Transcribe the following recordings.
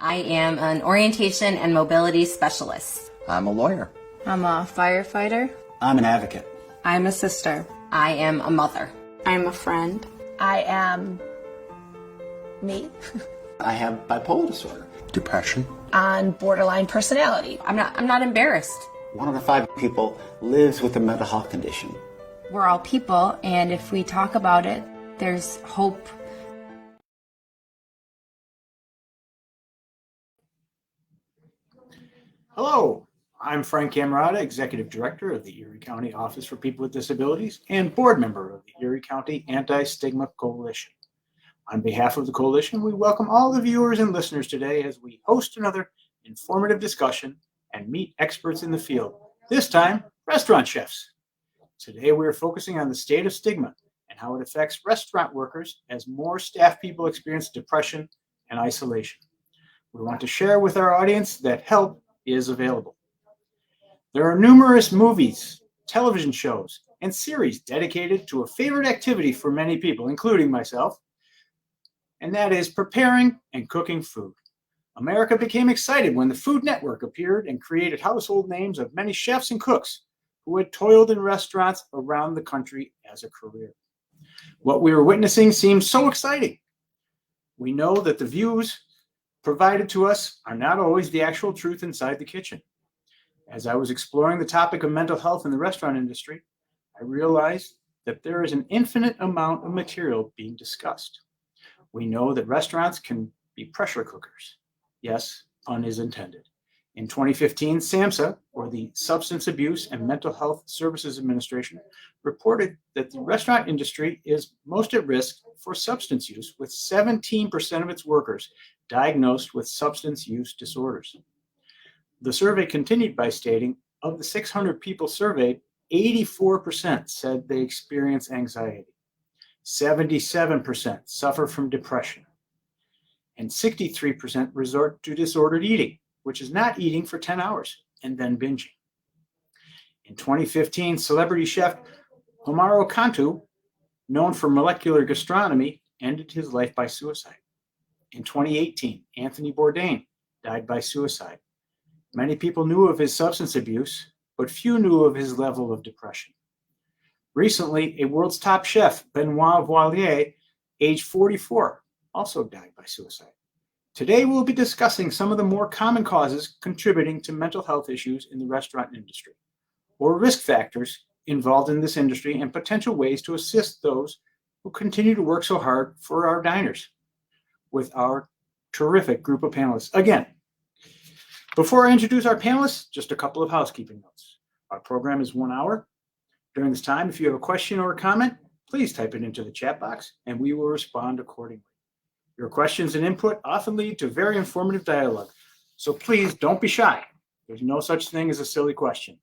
I am an orientation and mobility specialist. I'm a lawyer. I'm a firefighter. I'm an advocate. I'm a sister. I am a mother. I'm a friend. I am me. I have bipolar disorder. Depression. On borderline personality. I'm not embarrassed. 1 out of 5 people lives with a mental health condition. We're all people, and if we talk about it, there's hope. Hello, I'm Frank Cammarata, Executive Director of the Erie County Office for People with Disabilities and board member of the Erie County Anti-Stigma Coalition. On behalf of the coalition, we welcome all the viewers and listeners today as we host another informative discussion and meet experts in the field, this time restaurant chefs. Today we are focusing on the state of stigma and how it affects restaurant workers as more staff people experience depression and isolation. We want to share with our audience that help is available. There are numerous movies, television shows, and series dedicated to a favorite activity for many people, including myself, and that is preparing and cooking food. America became excited when the Food Network appeared and created household names of many chefs and cooks who had toiled in restaurants around the country as a career. What we were witnessing seemed so exciting. We know that the views provided to us are not always the actual truth inside the kitchen. As I was exploring the topic of mental health in the restaurant industry, I realized that there is an infinite amount of material being discussed. We know that restaurants can be pressure cookers. Yes, pun is intended. In 2015, SAMHSA, or the Substance Abuse and Mental Health Services Administration, reported that the restaurant industry is most at risk for substance use, with 17% of its workers diagnosed with substance use disorders. The survey continued by stating, of the 600 people surveyed, 84% said they experience anxiety, 77% suffer from depression, and 63% resort to disordered eating, which is not eating for 10 hours and then binging. In 2015, celebrity chef Homaro Cantu, known for molecular gastronomy, ended his life by suicide. In 2018, Anthony Bourdain died by suicide. Many people knew of his substance abuse, but few knew of his level of depression. Recently, a world's top chef, Benoit Voilier, age 44, also died by suicide. Today, we'll be discussing some of the more common causes contributing to mental health issues in the restaurant industry, or risk factors involved in this industry, and potential ways to assist those who continue to work so hard for our diners with our terrific group of panelists. Again, before I introduce our panelists, just a couple of housekeeping notes. Our program is 1 hour. During this time, if you have a question or a comment, please type it into the chat box and we will respond accordingly. Your questions and input often lead to very informative dialogue, so please don't be shy. There's no such thing as a silly question,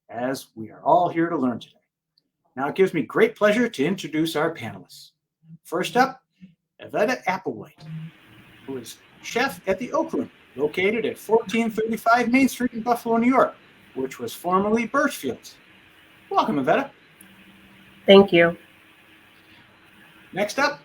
as we are all here to learn today. Now it gives me great pleasure to introduce our panelists. First up, Evetta Applewhite, who is chef at the Oakk Room, located at 1435 Main Street in Buffalo, New York, which was formerly Birchfield's. Welcome, Evetta. Thank you. Next up,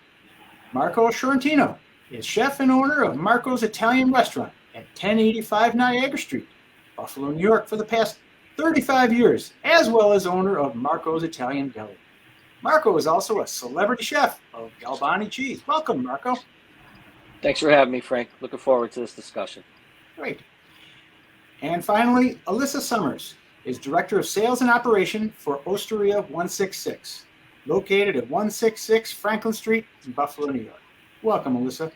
Marco Sciortino is chef and owner of Marco's Italian Restaurant at 1085 Niagara Street, Buffalo, New York, for the past 35 years, as well as owner of Marco's Italian Deli. Marco is also a celebrity chef of Galbani cheese. Welcome, Marco. Thanks for having me, Frank. Looking forward to this discussion. Great. And finally, Alyssa Summers is Director of Sales and Operation for Osteria 166, located at 166 Franklin Street in Buffalo, New York. Welcome, Alyssa.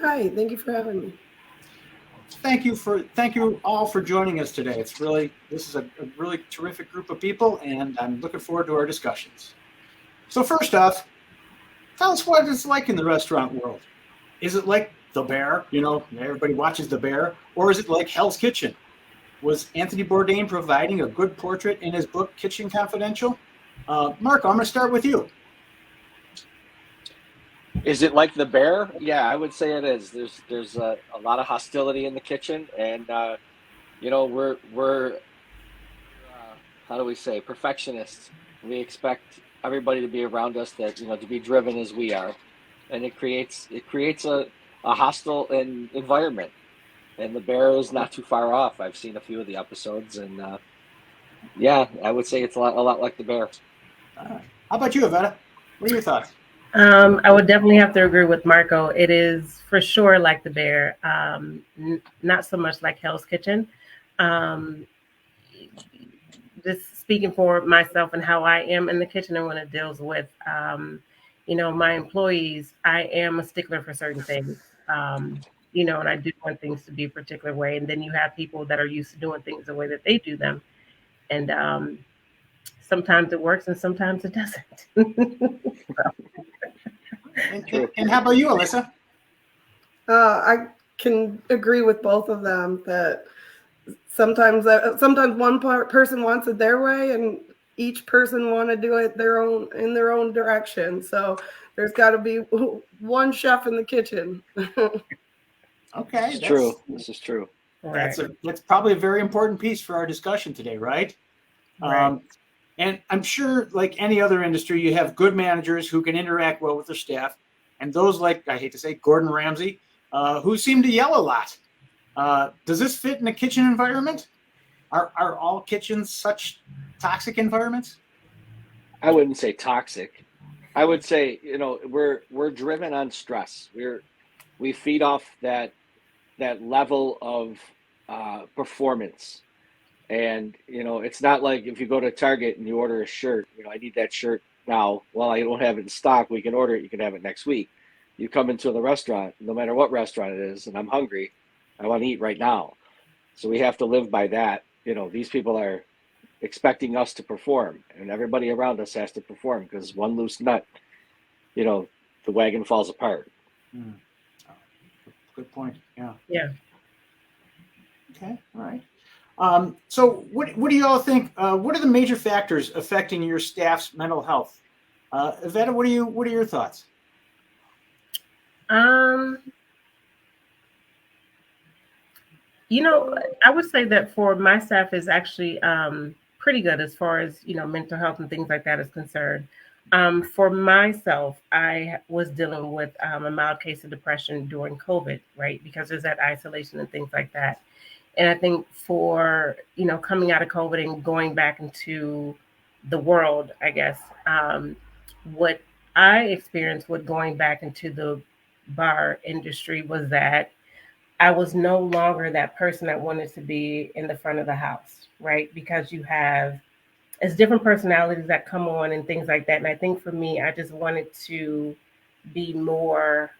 Hi, thank you for having me. Thank you all for joining us today. This is a really terrific group of people, and I'm looking forward to our discussions. So first off, tell us what it's like in the restaurant world. Is it like The Bear? You know, everybody watches The Bear, or is it like Hell's Kitchen? Was Anthony Bourdain providing a good portrait in his book, Kitchen Confidential? Marco, I'm going to start with you. Is it like The Bear? Yeah, I would say it is. There's a lot of hostility in the kitchen, and we're how do we say, perfectionists. We expect everybody to be around us, that to be driven as we are, and it creates a a hostile environment, and the bear is not too far off. I've seen a few of the episodes, and yeah, I would say it's a lot like the bear. How about you, Evetta? What are your thoughts? I would definitely have to agree with Marco. It is for sure like the bear, not so much like Hell's Kitchen. Um, just speaking for myself and how I am in the kitchen and when it deals with, my employees, I am a stickler for certain things. And I do want things to be a particular way. And then you have people that are used to doing things the way that they do them. And sometimes it works and sometimes it doesn't. And how about you, Alyssa? I can agree with both of them that sometimes one person wants it their way, and each person want to do it in their own direction. So there's got to be one chef in the kitchen. Okay, It's true. This is true. That's probably a very important piece for our discussion today, right? Right. And I'm sure, like any other industry, you have good managers who can interact well with their staff, and those like, I hate to say, Gordon Ramsay, who seem to yell a lot. Does this fit in a kitchen environment? Are all kitchens such toxic environments? I wouldn't say toxic. I would say, we're driven on stress. We feed off that level of performance. And, it's not like if you go to Target and you order a shirt, I need that shirt now. Well, I don't have it in stock. We can order it. You can have it next week. You come into the restaurant, no matter what restaurant it is, and I'm hungry. I want to eat right now. So we have to live by that. These people are expecting us to perform, and everybody around us has to perform, because one loose nut, the wagon falls apart. Good point. Yeah. Yeah. Okay. All right. So what do you all think? What are the major factors affecting your staff's mental health? Evetta, what are your thoughts? I would say that for my staff is actually pretty good as far as, mental health and things like that is concerned. For myself, I was dealing with a mild case of depression during COVID, right? Because there's that isolation and things like that. And I think for, coming out of COVID and going back into the world, I guess, what I experienced with going back into the bar industry was that I was no longer that person that wanted to be in the front of the house, right? Because it's different personalities that come on and things like that. And I think for me, I just wanted to be more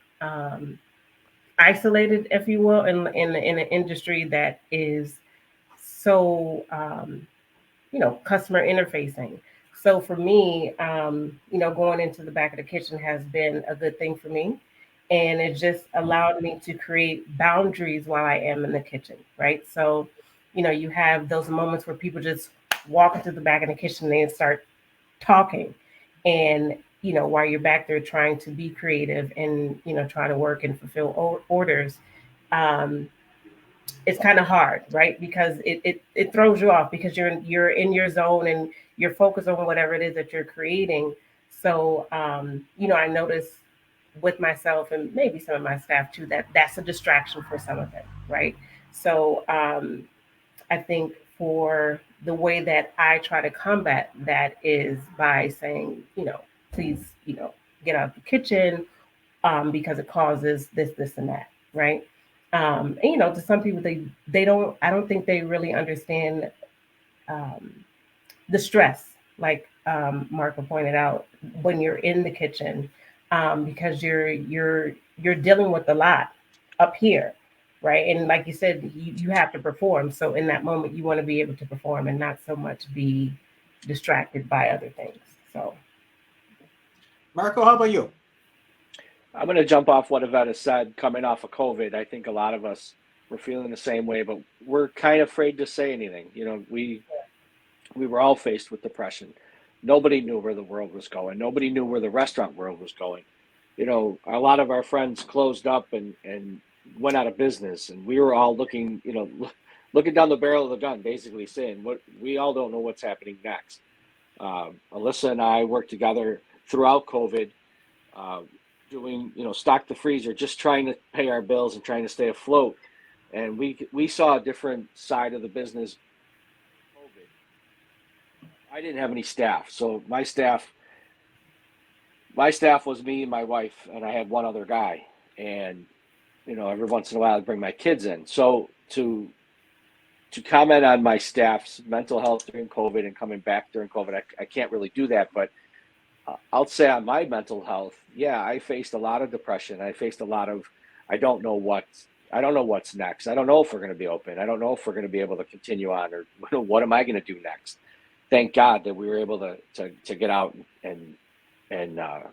isolated, if you will, in an industry that is so, customer interfacing. So for me, going into the back of the kitchen has been a good thing for me. And it just allowed me to create boundaries while I am in the kitchen, right? So, you have those moments where people just walk into the back of the kitchen and start talking. And, while you're back there trying to be creative and, trying to work and fulfill orders, it's kind of hard, right? Because it throws you off because you're in your zone and you're focused on whatever it is that you're creating. So, I noticed with myself and maybe some of my staff too, that's a distraction for some of them, right? So I think for the way that I try to combat that is by saying, please, get out of the kitchen because it causes this, and that, right? And, to some people, I don't think they really understand the stress, like Marco pointed out, when you're in the kitchen, because you're dealing with a lot up here, right? And like you said, you have to perform. So in that moment, you want to be able to perform and not so much be distracted by other things. So, Marco, how about you? I'm going to jump off what Evetta said. Coming off of COVID, I think a lot of us were feeling the same way, but we're kind of afraid to say anything. We were all faced with depression. Nobody knew where the world was going. Nobody knew where the restaurant world was going. A lot of our friends closed up and went out of business, and we were all looking down the barrel of the gun, basically saying, we all don't know what's happening next. Alyssa and I worked together throughout COVID. doing, stock the freezer, just trying to pay our bills and trying to stay afloat. And we saw a different side of the business. I didn't have any staff, so my staff was me and my wife, and I had one other guy. And every once in a while I'd bring my kids in. So to comment on my staff's mental health during COVID and coming back during COVID, I can't really do that. But I'll say on my mental health, yeah, I faced a lot of depression. I faced a lot of I don't know what's next. I don't know if we're going to be open. I don't know if we're going to be able to continue on, or what am I going to do next? Thank God that we were able to get out and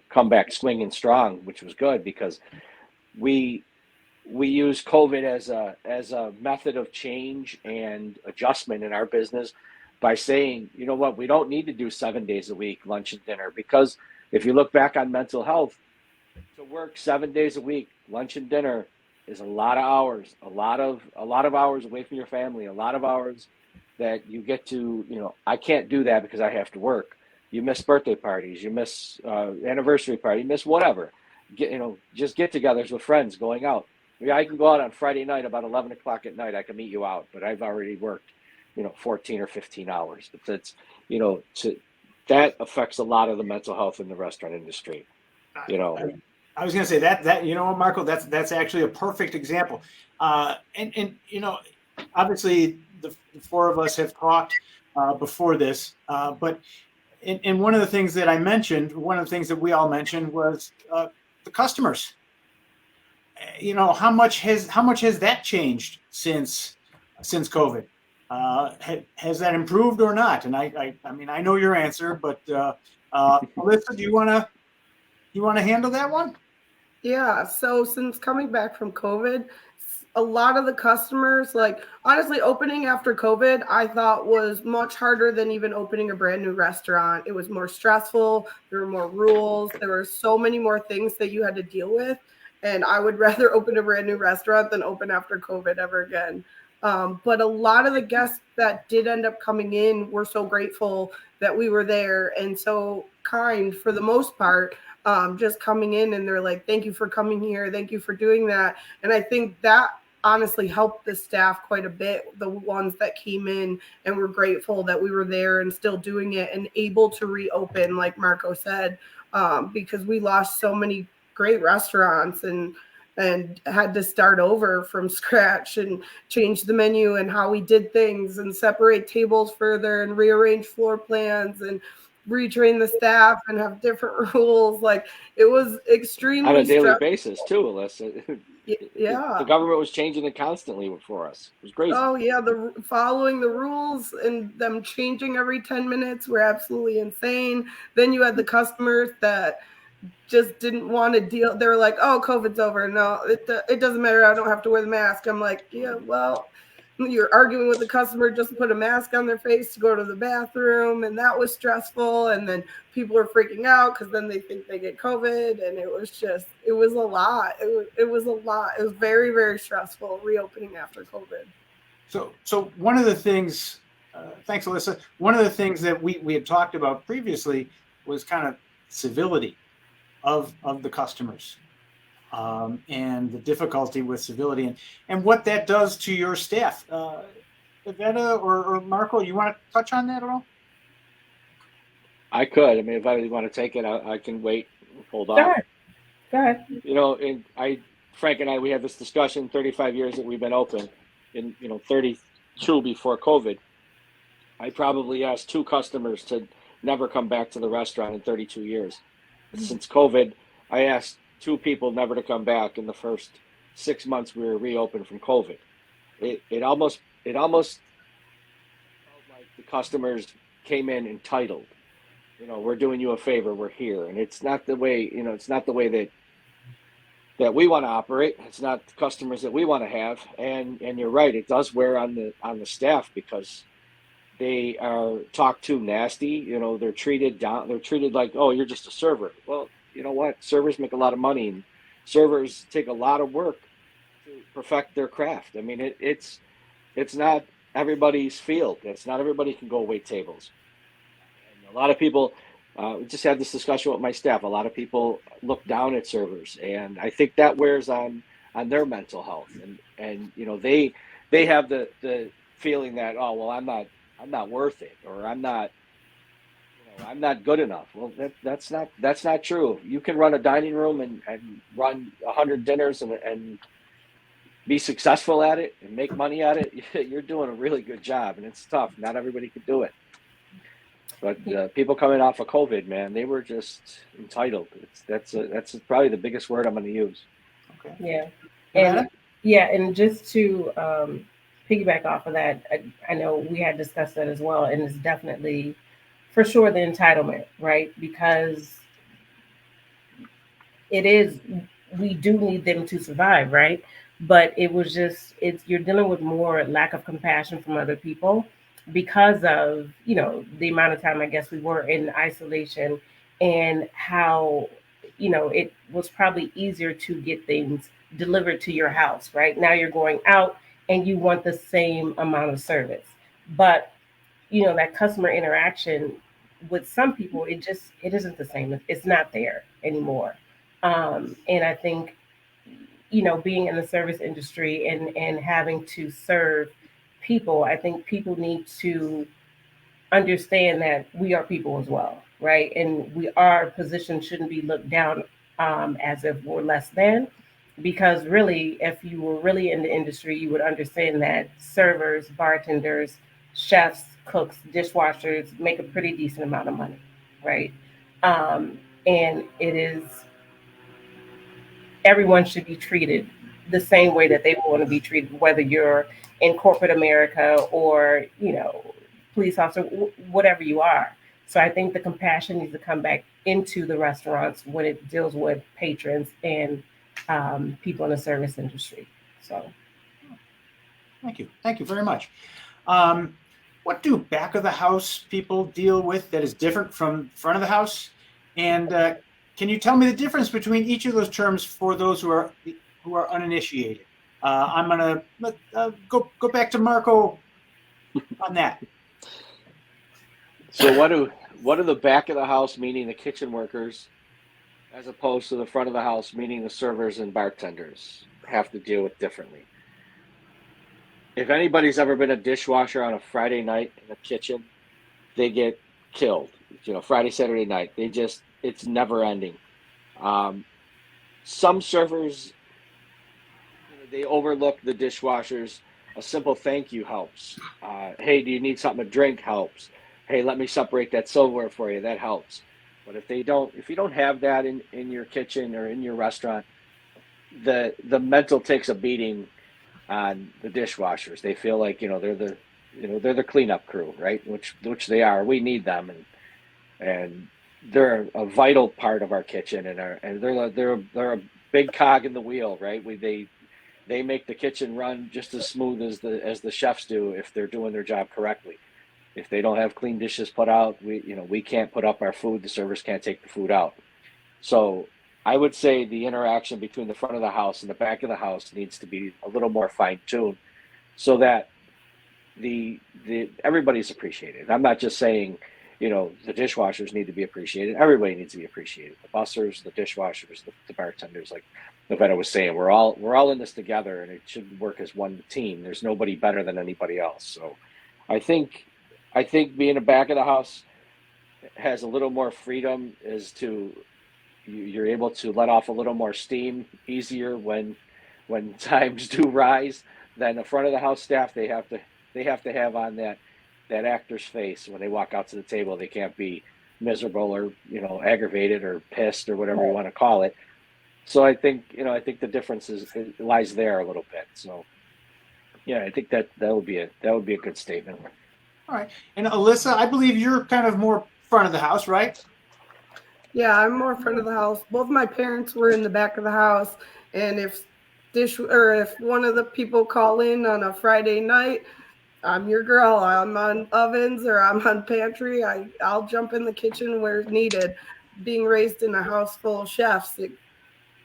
come back swinging strong, which was good, because we use COVID as a method of change and adjustment in our business by saying, you know what, we don't need to do 7 days a week, lunch and dinner, because if you look back on mental health, to work 7 days a week, lunch and dinner, is a lot of hours, a lot of hours away from your family, a lot of hours that you get to, I can't do that because I have to work. You miss birthday parties, you miss anniversary party, you miss whatever. Just get-togethers with friends, going out. Yeah, I can go out on Friday night about 11 o'clock at night. I can meet you out, but I've already worked, 14 or 15 hours. But that's, that affects a lot of the mental health in the restaurant industry. I was going to say that Marco, that's actually a perfect example. And obviously the four of us have talked before this, but and one of the things that I mentioned, one of the things that we all mentioned was the customers. How much has that changed since COVID? Has that improved or not? And I mean, I know your answer, but Alyssa, do you want to handle that one? Yeah, so since coming back from COVID, a lot of the customers, like, honestly, opening after COVID, I thought was much harder than even opening a brand new restaurant. It was more stressful. There were more rules. There were so many more things that you had to deal with. And I would rather open a brand new restaurant than open after COVID ever again. But a lot of the guests that did end up coming in were so grateful that we were there and so kind for the most part. Just coming in, and they're like, thank you for coming here. Thank you for doing that. And I think that honestly helped the staff quite a bit, the ones that came in and were grateful that we were there and still doing it and able to reopen, like Marco said, because we lost so many great restaurants and had to start over from scratch and change the menu and how we did things and separate tables further and rearrange floor plans and retrain the staff and have different rules. Like, it was extremely on a daily basis too, Alyssa. Yeah, the government was changing it constantly for us. It was crazy. Oh yeah, following the rules and them changing every 10 minutes were absolutely insane. Then you had the customers that just didn't want to deal. They were like, oh, COVID's over. No, it doesn't matter. I don't have to wear the mask. I'm like, yeah, well, you're arguing with the customer just to put a mask on their face to go to the bathroom, and that was stressful. And then people are freaking out because then they think they get COVID, and it was a lot. It was a lot. It was very, very stressful reopening after COVID. So one of the things, thanks, Alyssa. One of the things that we had talked about previously was kind of civility of the customers. And the difficulty with civility and what that does to your staff. Evetta or Marco, you want to touch on that at all? I could. I mean, if I want to take it, I can wait. Hold on. Go ahead. And Frank and I, we had this discussion 35 years that we've been open, and 32 before COVID. I probably asked 2 customers to never come back to the restaurant in 32 years. Since COVID, I asked 2 people never to come back in the first 6 months we were reopened from COVID. It almost felt like the customers came in entitled. We're doing you a favor, we're here. And it's not the way, it's not the way that we want to operate. It's not the customers that we want to have. And you're right, it does wear on the staff because they are talked to nasty. They're treated down. They're treated like, oh, you're just a server. Well, you know what? Servers make a lot of money, and servers take a lot of work to perfect their craft. I mean, it's not everybody's field. It's not everybody can go wait tables. And a lot of people we just had this discussion with my staff. A lot of people look down at servers, and I think that wears on their mental health. And you know, they have the feeling that, oh well, I'm not worth it, or I'm not good enough. Well, that's not true. You can run a dining room and run 100 dinners and be successful at it and make money at it. You're doing a really good job, and it's tough. Not everybody can do it. But people coming off of COVID, man, they were just entitled. That's probably the biggest word I'm going to use. Okay. Yeah, and just to piggyback off of that, I know we had discussed that as well, and it's definitely, for sure, the entitlement, right? Because we do need them to survive, right? But you're dealing with more lack of compassion from other people because of, you know, the amount of time I guess we were in isolation, and how, you know, it was probably easier to get things delivered to your house, right? Now you're going out and you want the same amount of service. But, you know, that customer interaction with some people, it isn't the same. It's not there anymore. And I think, you know, being in the service industry and having to serve people, I think people need to understand that we are people as well, right? And our position shouldn't be looked down as if we're less than, because really, if you were really in the industry, you would understand that servers, bartenders, chefs, cooks, dishwashers make a pretty decent amount of money, right? And it is, everyone should be treated the same way that they want to be treated, whether you're in corporate America or, you know, police officer, whatever you are. So I think the compassion needs to come back into the restaurants when it deals with patrons and people in the service industry. So, Thank you very much. What do back of the house people deal with that is different from front of the house? And can you tell me the difference between each of those terms for those who are uninitiated? I'm gonna go back to Marco on that. So what do the back of the house, meaning the kitchen workers, as opposed to the front of the house, meaning the servers and bartenders, have to deal with differently? If anybody's ever been a dishwasher on a Friday night in the kitchen, they get killed. You know, Friday, Saturday night, it's never ending. Some servers, they overlook the dishwashers. A simple thank you helps. Hey, do you need something to drink? Helps. Hey, let me separate that silverware for you. That helps. But if you don't have that in your kitchen or in your restaurant, the mental takes a beating on the dishwashers. They feel like, you know, they're the cleanup crew, right? Which they are. We need them, and they're a vital part of our kitchen, and they're a big cog in the wheel, right? They make the kitchen run just as smooth as the chefs do if they're doing their job correctly. If they don't have clean dishes put out, we can't put up our food. The servers can't take the food out. So I would say the interaction between the front of the house and the back of the house needs to be a little more fine-tuned, so that the everybody's appreciated. I'm not just saying, you know, the dishwashers need to be appreciated. Everybody needs to be appreciated. The bussers, the dishwashers, the bartenders, like Evetta was saying, we're all in this together, and it should work as one team. There's nobody better than anybody else. So I think being a back of the house has a little more freedom as to you're able to let off a little more steam easier when times do rise than the front of the house staff. They have to have on that actor's face when they walk out to the table. They can't be miserable or, you know, aggravated or pissed or whatever you want to call it. So I think the difference lies there a little bit. So yeah, I think that would be a good statement. All right. And Alyssa, I believe you're kind of more front of the house, right? Yeah, I'm more front of the house. Both my parents were in the back of the house, and if one of the people call in on a Friday night, I'm your girl. I'm on ovens or I'm on pantry. I'll jump in the kitchen where needed. Being raised in a house full of chefs, it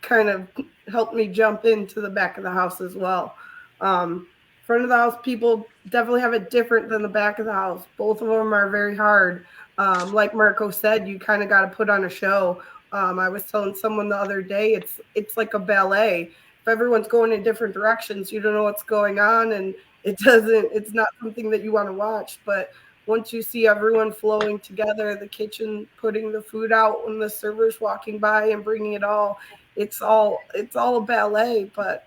kind of helped me jump into the back of the house as well. Front of the house people definitely have it different than the back of the house. Both of them are very hard. Like Marco said, you kind of got to put on a show. I was telling someone the other day, it's like a ballet. If everyone's going in different directions, you don't know what's going on, and it's not something that you want to watch. But once you see everyone flowing together, the kitchen putting the food out when the server's walking by and bringing it all, it's all a ballet. But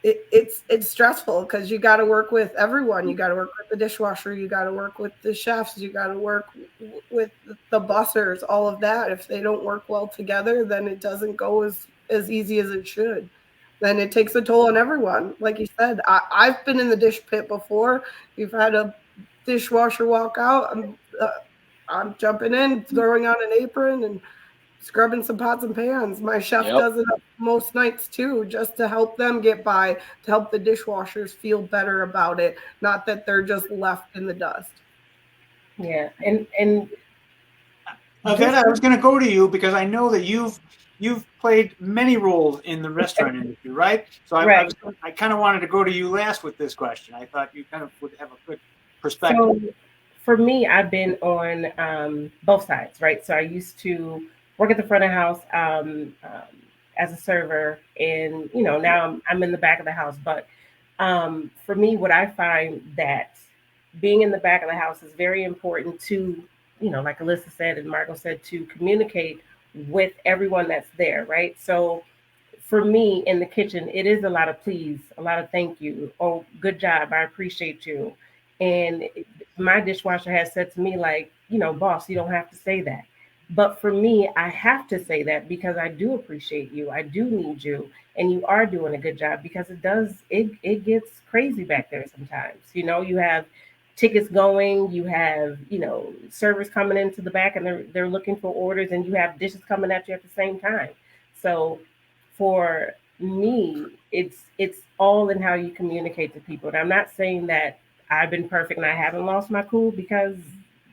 it's stressful because you got to work with everyone. You got to work with the dishwasher. You got to work with the chefs. You got to work with the bussers. All of that. If they don't work well together, then it doesn't go as easy as it should. Then it takes a toll on everyone. Like you said, I've been in the dish pit before. You've had a dishwasher walk out. I'm jumping in, throwing on an apron, and scrubbing some pots and pans. My chef does it most nights too, just to help them get by, to help the dishwashers feel better about it, not that they're just left in the dust. Yeah, and Evetta, I was going to go to you because I know that you've played many roles in the restaurant industry, right? So I kind of wanted to go to you last with this question. I thought you kind of would have a good perspective. So for me, I've been on both sides, right? So I used to work at the front of house as a server, and now I'm in the back of the house. But for me, what I find that being in the back of the house is very important to, like Alyssa said and Marco said, to communicate with everyone that's there, right? So for me in the kitchen, it is a lot of please, a lot of thank you. Oh, good job. I appreciate you. And my dishwasher has said to me, like, boss, you don't have to say that. But for me, I have to say that because I do appreciate you. I do need you. And you are doing a good job, because it gets crazy back there sometimes. You have tickets going, you have, servers coming into the back and they're looking for orders, and you have dishes coming at you at the same time. So for me, it's all in how you communicate to people. And I'm not saying that I've been perfect and I haven't lost my cool, because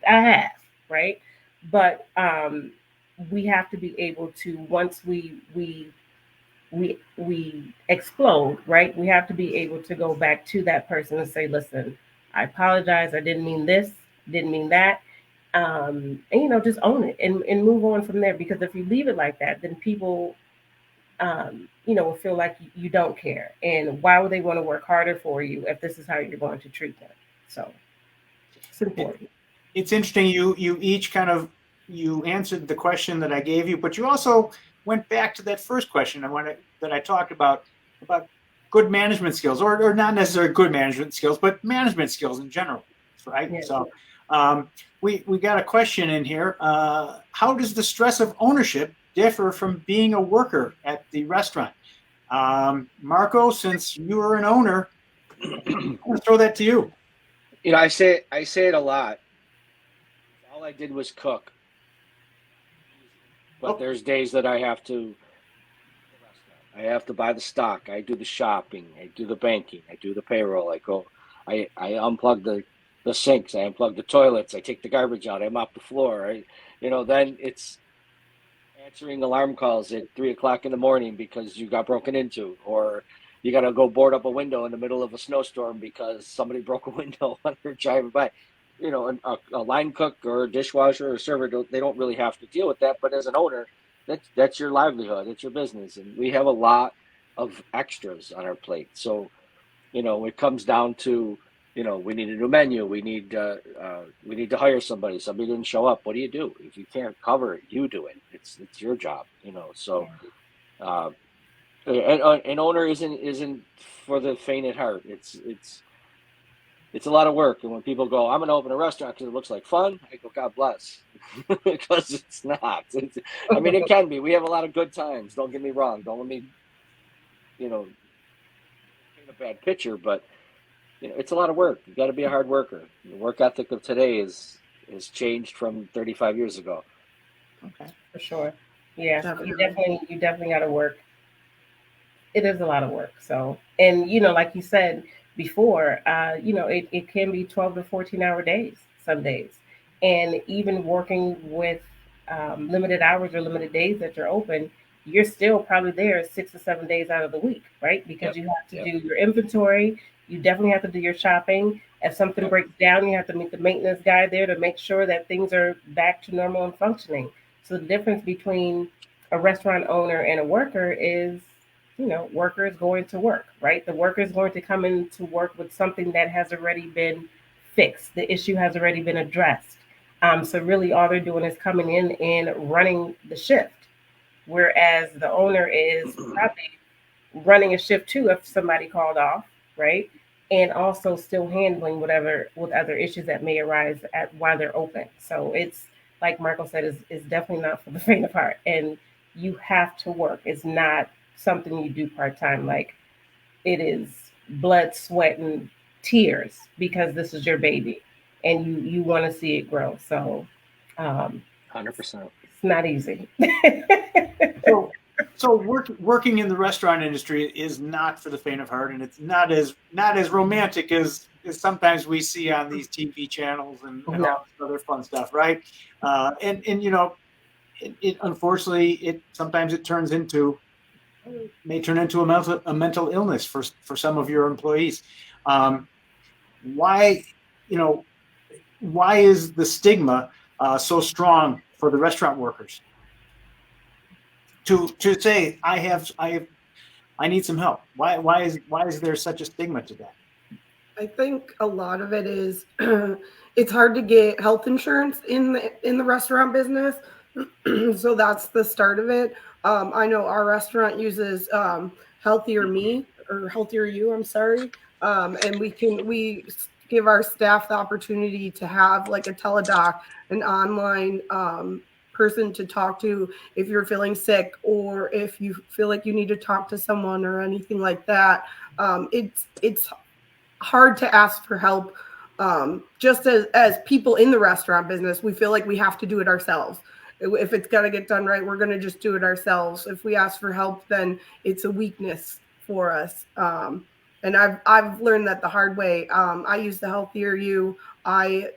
I have, right? But we have to be able to, once we explode, right? We have to be able to go back to that person and say, listen, I apologize. I didn't mean this, didn't mean that. And, just own it and move on from there. Because if you leave it like that, then people, will feel like you don't care. And why would they want to work harder for you if this is how you're going to treat them? So it's important. It's interesting. You each you answered the question that I gave you, but you also went back to that first question that I talked about good management skills, or not necessarily good management skills, but management skills in general, right? Yeah. So we got a question in here. How does the stress of ownership differ from being a worker at the restaurant? Marco, since you are an owner, I'm going to throw that to you. I say it a lot. All I did was cook. But there's days that I have to buy the stock. I do the shopping. I do the banking. I do the payroll. I unplug the sinks. I unplug the toilets. I take the garbage out. I mop the floor. Then it's answering alarm calls at 3:00 in the morning because you got broken into, or you got to go board up a window in the middle of a snowstorm because somebody broke a window when they're driving by. A line cook or a dishwasher or a server, they don't really have to deal with that. But as an owner, that's your livelihood. It's your business. And we have a lot of extras on our plate. So, it comes down to, we need a new menu. We need to hire somebody. Somebody didn't show up. What do you do? If you can't cover it, you do it. It's your job, So, an owner isn't for the faint at heart. It's a lot of work. And when people go, I'm going to open a restaurant because it looks like fun, I go, God bless. Because it's not. It can be. We have a lot of good times. Don't get me wrong. Don't let me, paint a bad picture. But, it's a lot of work. You got to be a hard worker. The work ethic of today is changed from 35 years ago. Okay. For sure. Yeah. You definitely got to work. It is a lot of work. So, and, like you said before, it can be 12 to 14-hour days some days. And even working with limited hours or limited days that you're open, you're still probably there 6 or 7 days out of the week, right? Because you have to do your inventory. You definitely have to do your shopping. If something breaks down, you have to meet the maintenance guy there to make sure that things are back to normal and functioning. So the difference between a restaurant owner and a worker is, worker is going to work, right? The worker is going to come in to work with something that has already been fixed. The issue has already been addressed. So really all they're doing is coming in and running the shift. Whereas the owner is probably running a shift too if somebody called off, right? And also still handling with other issues that may arise while they're open. So it's like Marco said, is definitely not for the faint of heart. And you have to work. It's not something you do part-time. Like, it is blood, sweat, and tears, because this is your baby and you want to see it grow. So 100%. it's not easy. So working in the restaurant industry is not for the faint of heart, and it's not as romantic as sometimes we see on these TV channels and all this other fun stuff, right? And it unfortunately sometimes it may turn into a mental illness for some of your employees. Why is the stigma so strong for the restaurant workers to say I need some help? Why is there such a stigma to that? I think a lot of it is it's hard to get health insurance in the restaurant business. So that's the start of it. I know our restaurant uses Healthier Me, or Healthier You, I'm sorry. And we give our staff the opportunity to have like a teledoc, an online person to talk to if you're feeling sick, or if you feel like you need to talk to someone or anything like that. It's hard to ask for help. Just as people in the restaurant business, we feel like we have to do it ourselves. If it's got to get done right, we're going to just do it ourselves. If we ask for help, then it's a weakness for us. And I've learned that the hard way. I use the Healthier You. I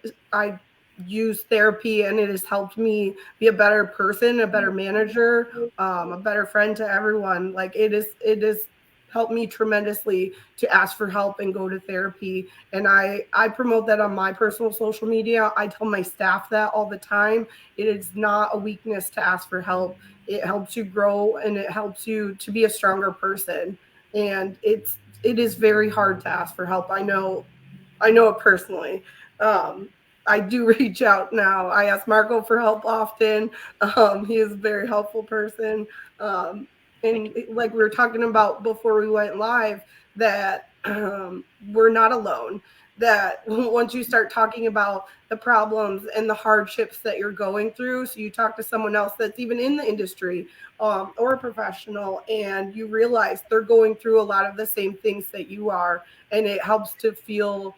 use therapy, and it has helped me be a better person, a better manager, a better friend to everyone. Like, it is helped me tremendously to ask for help and go to therapy. And I promote that on my personal social media. I tell my staff that all the time. It is not a weakness to ask for help. It helps you grow, and it helps you to be a stronger person. And it is very hard to ask for help. I know it personally. I do reach out now. I ask Marco for help often. He is a very helpful person. And like we were talking about before we went live, that we're not alone. That once you start talking about the problems and the hardships that you're going through, so you talk to someone else that's even in the industry or a professional, and you realize they're going through a lot of the same things that you are, and it helps you feel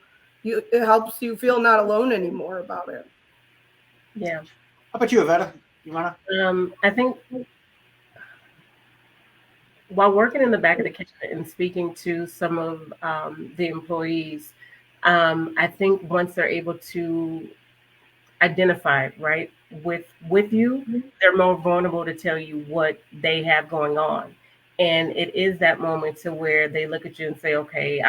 not alone anymore about it. Yeah. How about you, Evetta? You wanna? I think while working in the back of the kitchen and speaking to some of the employees, I think once they're able to identify, right, with you, they're more vulnerable to tell you what they have going on. And it is that moment to where they look at you and say, okay,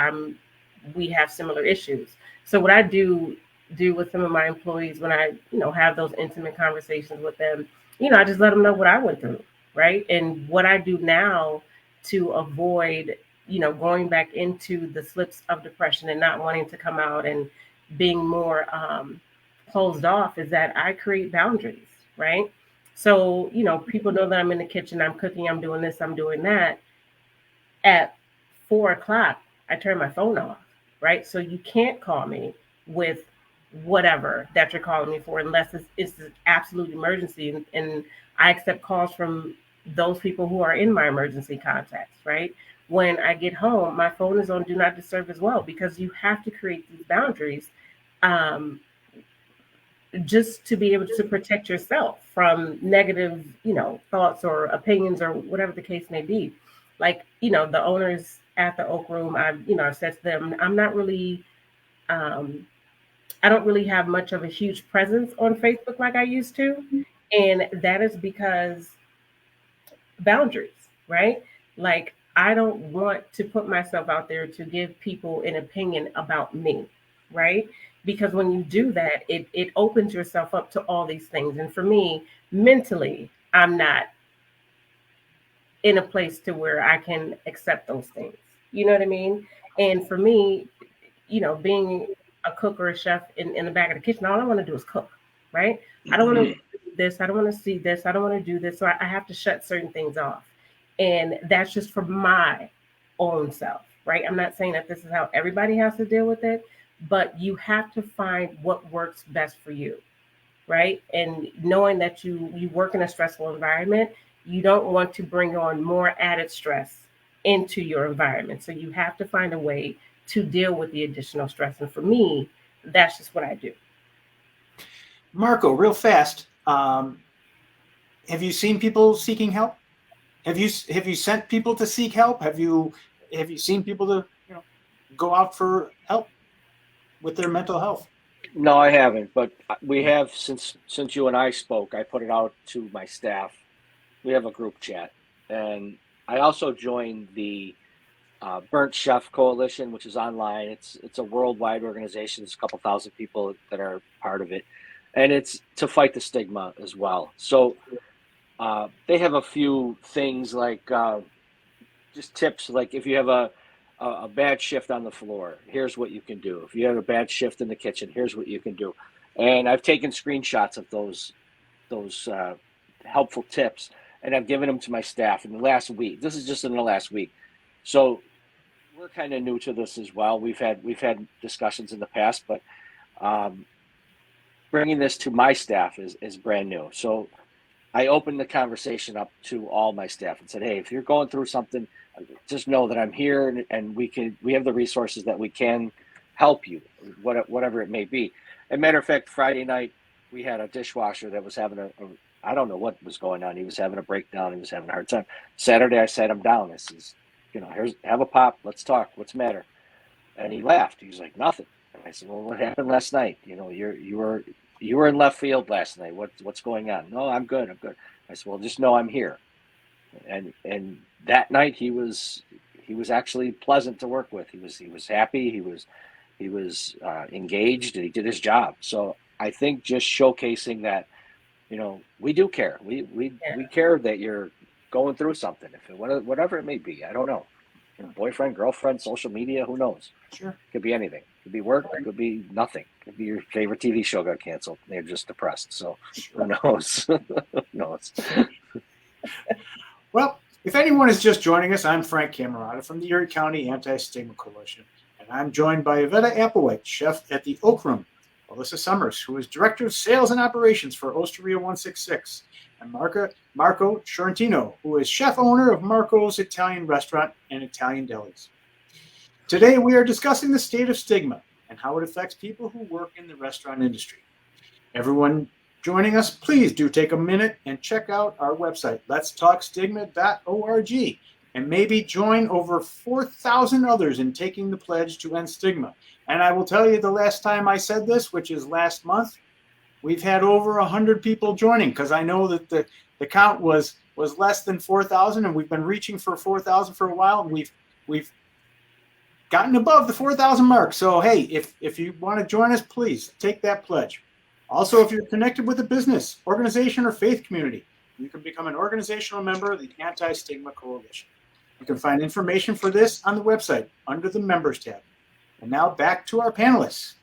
we have similar issues. So what I do with some of my employees when I, have those intimate conversations with them, I just let them know what I went through, right? And what I do now to avoid, going back into the slips of depression and not wanting to come out and being more closed off, is that I create boundaries, right? So, people know that I'm in the kitchen, I'm cooking, I'm doing this, I'm doing that. At 4:00, I turn my phone off, right? So you can't call me with whatever that you're calling me for, unless it's an absolute emergency. And I accept calls from those people who are in my emergency contacts, right? When I get home, my phone is on do not disturb as well, because you have to create these boundaries just to be able to protect yourself from negative, thoughts or opinions or whatever the case may be. Like, the owners at the Oakk Room, I've said to them, I'm not really, I don't really have much of a huge presence on Facebook like I used to. And that is because boundaries, right? Like, I don't want to put myself out there to give people an opinion about me, right? Because when you do that, it opens yourself up to all these things. And for me, mentally, I'm not in a place to where I can accept those things. You know what I mean? And for me, being a cook or a chef in the back of the kitchen, all I want to do is cook, right? I don't want to do this. I don't want to see this. I don't want to do this. So I have to shut certain things off. And that's just for my own self, right? I'm not saying that this is how everybody has to deal with it, but you have to find what works best for you, right? And knowing that you work in a stressful environment, you don't want to bring on more added stress into your environment. So you have to find a way to deal with the additional stress. And for me, that's just what I do. Marco, real fast, have you seen people seeking help? Have you sent people to seek help? Have you seen people to go out for help with their mental health? No, I haven't, but we have since you and I spoke. I put it out to my staff. We have a group chat, and I also joined the Burnt Chef Coalition, which is online. It's a worldwide organization. There's a couple thousand people that are part of it, and it's to fight the stigma as well. So they have a few things like just tips, like if you have a bad shift on the floor, here's what you can do. If you have a bad shift in the kitchen, here's what you can do. And I've taken screenshots of those helpful tips, and I've given them to my staff in the last week. This is just in the last week. So we're kind of new to this as well. We've had discussions in the past, but bringing this to my staff is brand new. So I opened the conversation up to all my staff and said, hey, if you're going through something, just know that I'm here, and we have the resources that we can help you, whatever it may be. As a matter of fact, Friday night, we had a dishwasher that was having I don't know what was going on. He was having a breakdown. He was having a hard time. Saturday, I sat him down. I says, have a pop. Let's talk. What's the matter? And he laughed. He was like, nothing. And I said, well, what happened last night? You were in left field last night. What's going on? No, I'm good. I said, well, just know I'm here. And that night he was actually pleasant to work with. He was happy. He was engaged, and he did his job. So I think just showcasing that, we do care. We care that you're going through something, whatever it may be. I don't know. Boyfriend, girlfriend, social media, who knows? Sure. It could be anything. It could be work. It could be nothing. It could be your favorite TV show got canceled. They're just depressed. So who knows? Who knows? Well, if anyone is just joining us, I'm Frank Cammarata from the Erie County Anti-Stigma Coalition, and I'm joined by Evetta Applewhite, chef at the Oakk Room, Alyssa Summers, who is Director of Sales and Operations for Osteria 166, and Marco Sciortino, who is chef owner of Marco's Italian Restaurant and Italian Delis. Today, we are discussing the state of stigma and how it affects people who work in the restaurant industry. Everyone joining us, please do take a minute and check out our website, letstalkstigma.org, and maybe join over 4,000 others in taking the pledge to end stigma. And I will tell you, the last time I said this, which is last month, we've had over 100 people joining, because I know that the count was less than 4,000, and we've been reaching for 4,000 for a while, and we've gotten above the 4,000 mark. So hey, if you want to join us, please take that pledge. Also, if you're connected with a business, organization, or faith community, you can become an organizational member of the Anti-Stigma Coalition. You can find information for this on the website under the Members tab. And now back to our panelists.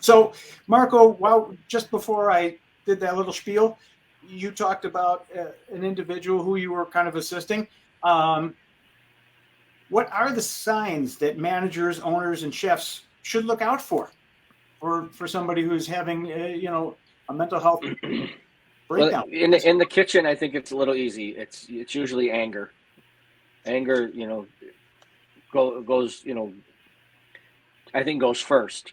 So, Marco, just before I did that little spiel, you talked about an individual who you were kind of assisting. What are the signs that managers, owners, and chefs should look out for somebody who's having a mental health breakdown? Well, in the kitchen, I think it's a little easy. It's usually anger. Anger, goes I think goes first,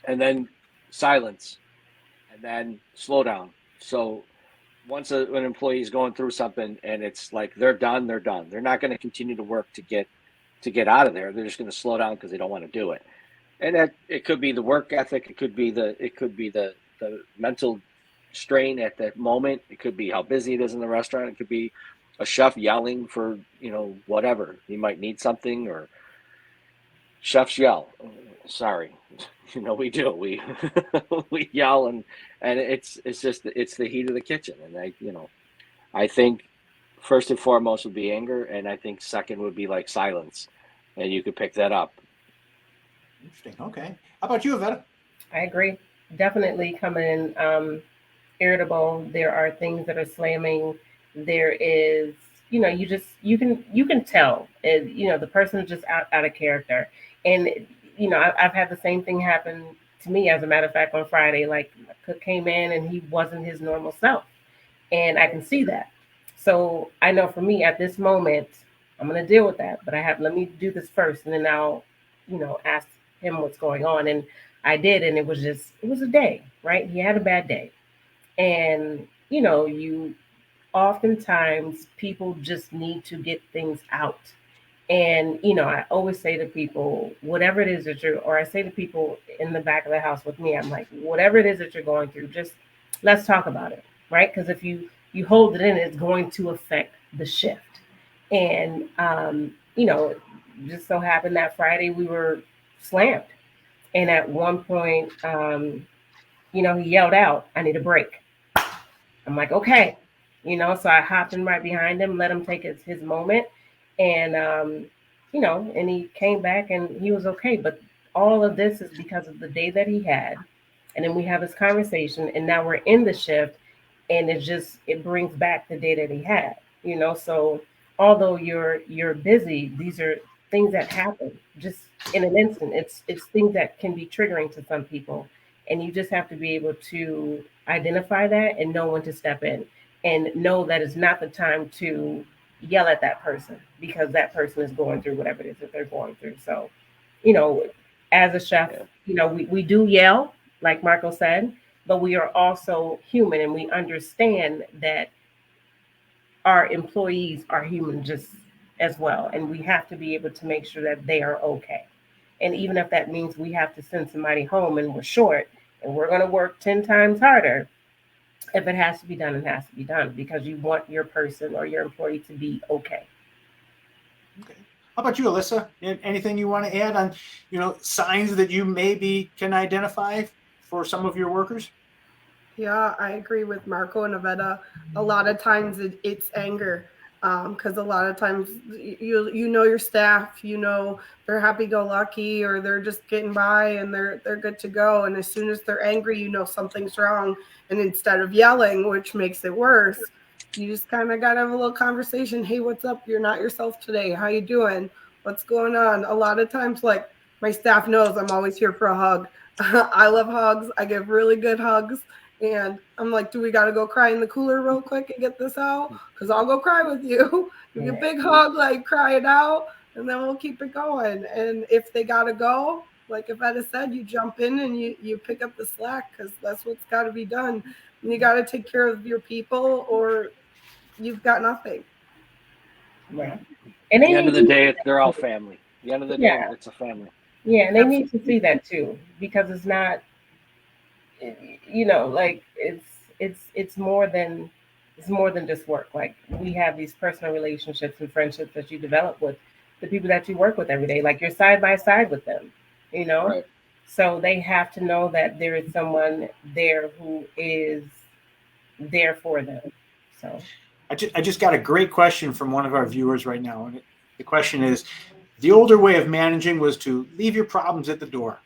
and then silence, and then slow down. So once an employee is going through something and it's like they're done. They're not going to continue to work to get out of there. They're just going to slow down because they don't want to do it. And that it could be the work ethic. It could be the mental strain at that moment. It could be how busy it is in the restaurant. It could be a chef yelling for, whatever. He might need something, or chefs yell. Sorry. We do. We we yell, and it's the heat of the kitchen. And I think first and foremost would be anger, and I think second would be like silence. And you could pick that up. Interesting. Okay. How about you, Evetta? I agree. Definitely coming in irritable. There are things that are slamming. There is, you can tell, the person is just out of character. And, I've had the same thing happen to me, as a matter of fact, on Friday. Like, cook came in and he wasn't his normal self. And I can see that. So I know for me at this moment, I'm going to deal with that. But let me do this first. And then I'll, ask him what's going on. And I did. And it was a day, right? He had a bad day. And, you oftentimes people just need to get things out. And, I always say to people, whatever it is or I say to people in the back of the house with me, I'm like, whatever it is that you're going through, just let's talk about it, right? Because if you hold it in, it's going to affect the shift. And, just so happened that Friday we were slammed. And at one point, he yelled out, "I need a break." I'm like, okay. So I hopped in right behind him, let him take his moment. And, and he came back and he was okay. But all of this is because of the day that he had. And then we have this conversation, and now we're in the shift, and it brings back the day that he had, So although you're busy, these are things that happen just in an instant. It's things that can be triggering to some people. And you just have to be able to identify that and know when to step in, and know that it's not the time to yell at that person, because that person is going through whatever it is that they're going through. So, as a chef, we do yell, like Marco said, but we are also human, and we understand that our employees are human just as well. And we have to be able to make sure that they are okay. And even if that means we have to send somebody home and we're short and we're going to work 10 times harder, if it has to be done, it has to be done, because you want your person or your employee to be okay. Okay. How about you, Alyssa? Anything you want to add on, signs that you maybe can identify for some of your workers? Yeah, I agree with Marco and Evetta. A lot of times it's anger, because a lot of times you know your staff, they're happy-go-lucky, or they're just getting by and they're good to go. And as soon as they're angry, something's wrong. And instead of yelling, which makes it worse, you just kind of got to have a little conversation. Hey, what's up? You're not yourself today. How you doing? What's going on? A lot of times, like, my staff knows I'm always here for a hug. I love hugs. I give really good hugs. And I'm like, do we got to go cry in the cooler real quick and get this out? Because I'll go cry with you. Give you a big hug, like, cry it out, and then we'll keep it going. And if they got to go, like Evetta said, you jump in and you pick up the slack, because that's what's got to be done. And you got to take care of your people, or you've got nothing. Right. And at the end of the day, they're all family. At the end of the day, it's a family. Yeah, and they need to see that too, because it's not, like it's more than just work. Like, we have these personal relationships and friendships that you develop with the people that you work with every day. Like, you're side by side with them, Right. So they have to know that there is someone there who is there for them. So I just got a great question from one of our viewers right now. And the question is, the older way of managing was to leave your problems at the door.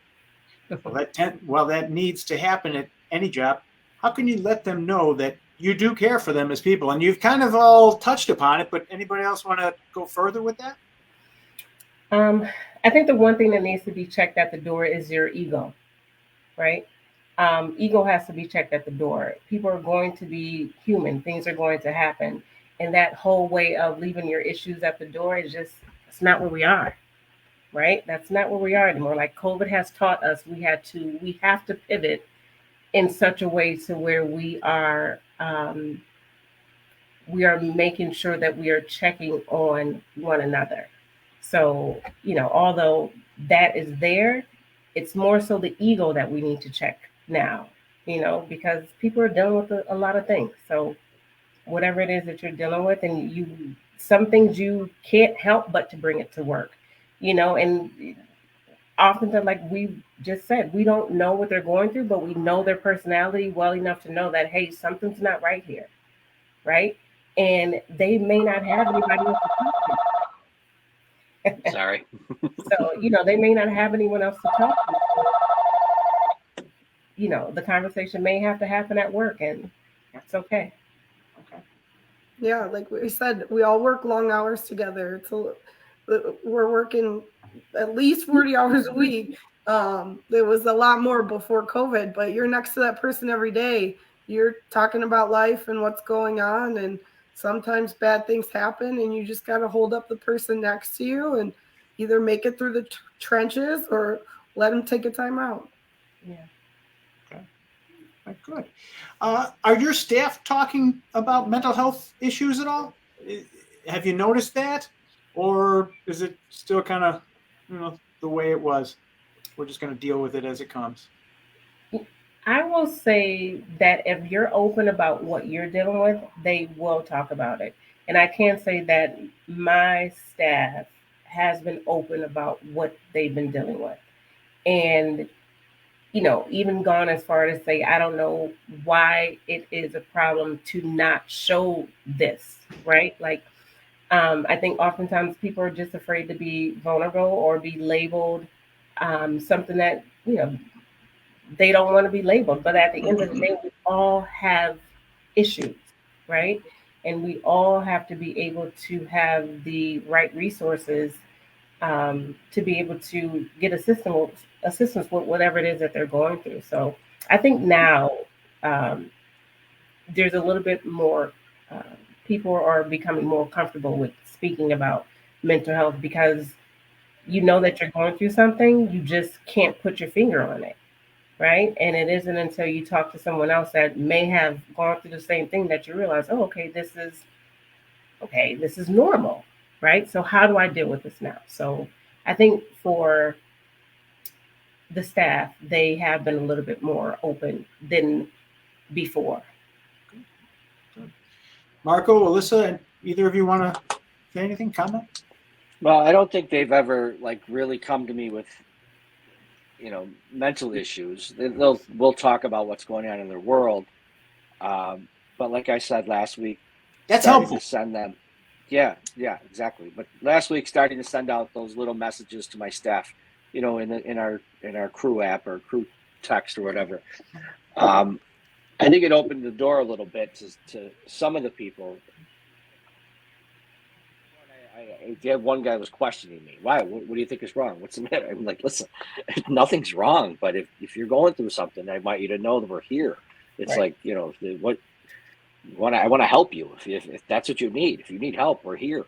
Well, that needs to happen at any job. How can you let them know that you do care for them as people? And you've kind of all touched upon it, but anybody else want to go further with that? I think the one thing that needs to be checked at the door is your ego, right? Ego has to be checked at the door. People are going to be human. Things are going to happen. And that whole way of leaving your issues at the door is it's not where we are, right? That's not where we are anymore. Like, COVID has taught us, we have to pivot in such a way to where we are making sure that we are checking on one another. So, although that is there, it's more so the ego that we need to check now, because people are dealing with a lot of things. So whatever it is that you're dealing with, and some things you can't help but to bring it to work, and oftentimes, like we just said, we don't know what they're going through, but we know their personality well enough to know that, hey, something's not right here, right? And they may not have anybody else to talk to. Sorry. So, they may not have anyone else to talk to. So, the conversation may have to happen at work, and that's okay. Yeah, like we said, we all work long hours together. We're working at least 40 hours a week. There was a lot more before COVID, but you're next to that person every day. You're talking about life and what's going on, and sometimes bad things happen, and you just got to hold up the person next to you and either make it through the trenches or let them take a time out. Yeah. Okay. Good. Are your staff talking about mental health issues at all? Have you noticed that? Or is it still kind of, the way it was? We're just going to deal with it as it comes. I will say that if you're open about what you're dealing with, they will talk about it. And I can say that my staff has been open about what they've been dealing with. And, even gone as far as say, I don't know why it is a problem to not show this, right? Like, I think oftentimes people are just afraid to be vulnerable or be labeled something that, they don't want to be labeled. But at the end of the day, we all have issues, right? And we all have to be able to have the right resources to be able to get assistance with whatever it is that they're going through. So I think now there's a little bit more, people are becoming more comfortable with speaking about mental health because that you're going through something, you just can't put your finger on it, right? And it isn't until you talk to someone else that may have gone through the same thing that you realize, oh, this is normal, right? So how do I deal with this now? So I think for the staff, they have been a little bit more open than before. Marco, Alyssa, either of you want to say anything, comment? Well, I don't think they've ever really come to me with, mental issues. We'll talk about what's going on in their world. But like I said last week, that's helpful to send them. Yeah, exactly. But last week, starting to send out those little messages to my staff, in our crew app or crew text or whatever. I think it opened the door a little bit to some of the people. One guy was questioning me. Why? What do you think is wrong? What's the matter? I'm like, listen, nothing's wrong. But if you're going through something, I want you to know that we're here. It's right. Like, I want to help you. If that's what you need, if you need help, we're here.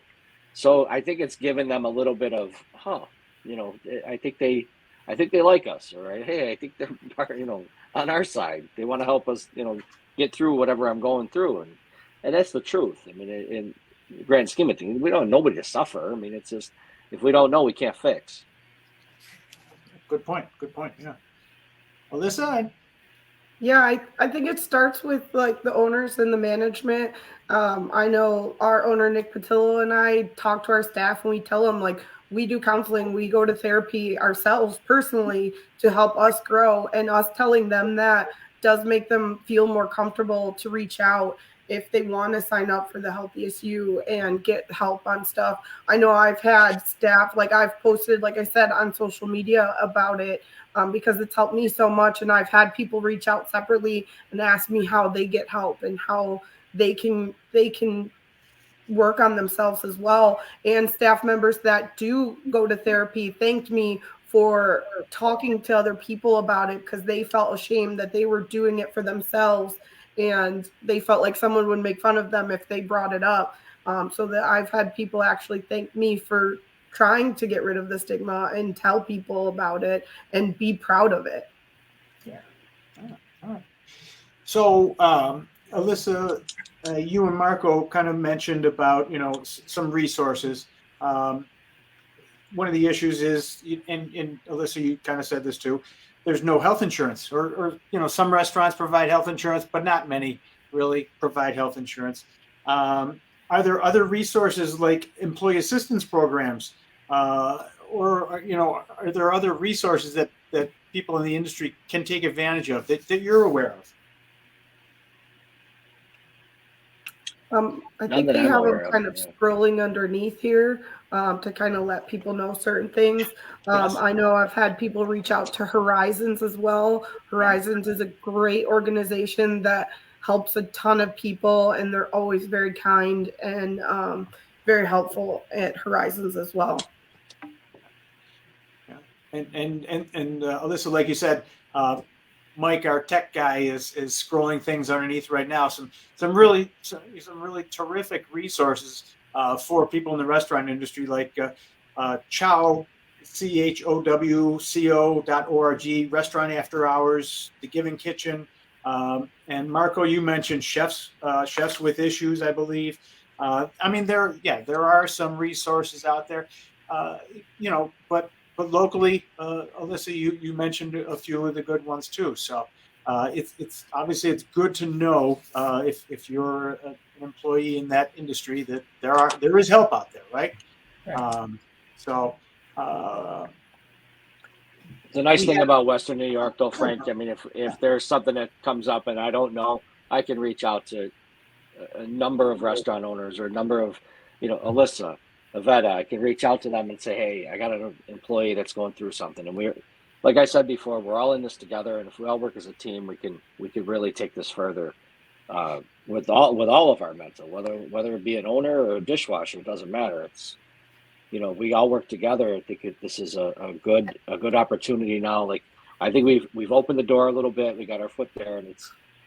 So I think it's given them a little bit of, I think they like us, or hey, I think they're, on our side. They want to help us, get through whatever I'm going through. And that's the truth. I mean, in the grand scheme of things, we don't want nobody to suffer. I mean, it's just, if we don't know, we can't fix. Good point. Yeah. Alyssa? Yeah, I think it starts with like the owners and the management. I know our owner, Nick Patillo, and I talk to our staff and we tell them, like, we do counseling, we go to therapy ourselves personally to help us grow, and us telling them that does make them feel more comfortable to reach out if they want to sign up for the HealthiestYou and get help on stuff. I know I've had staff, like I've posted, like I said, on social media about it because it's helped me so much. And I've had people reach out separately and ask me how they get help and how they can work on themselves as well. And staff members that do go to therapy thanked me for talking to other people about it because they felt ashamed that they were doing it for themselves. And they felt like someone would make fun of them if they brought it up. So that I've had people actually thank me for trying to get rid of the stigma and tell people about it and be proud of it. Yeah. All right. So, Alyssa, you and Marco kind of mentioned about, some resources. One of the issues is, and Alyssa, you kind of said this too, there's no health insurance, or some restaurants provide health insurance, but not many really provide health insurance. Are there other resources like employee assistance programs, or are there other resources that people in the industry can take advantage of that you're aware of? I None think that we I'm have them aware of. kind of Yeah. scrolling underneath here to kind of let people know certain things. Yes. I know I've had people reach out to Horizons as well. Horizons is a great organization that helps a ton of people, and they're always very kind and very helpful at Horizons as well. Yeah. And Alyssa, like you said, Mike, our tech guy, is scrolling things underneath right now. Some really terrific resources for people in the restaurant industry, like Chow, CHOWCO.org, Restaurant After Hours, The Giving Kitchen, and Marco, you mentioned Chefs with Issues, I believe. I mean, there are some resources out there, but locally, Alyssa, you mentioned a few of the good ones too. So it's obviously it's good to know if you're an employee in that industry that there is help out there, right? So The nice thing about Western New York, though, Frank, I mean, if there's something that comes up and I don't know, I can reach out to a number of restaurant owners or a number of, Alyssa, Evetta. I can reach out to them and say, hey, I got an employee that's going through something, and we're, like I said before, we're all in this together, and if we all work as a team, we can really take this further with all of our mental, whether it be an owner or a dishwasher, it doesn't matter. It's we all work together. I think this is a good opportunity now. Like I think we've opened the door a little bit. We got our foot there, and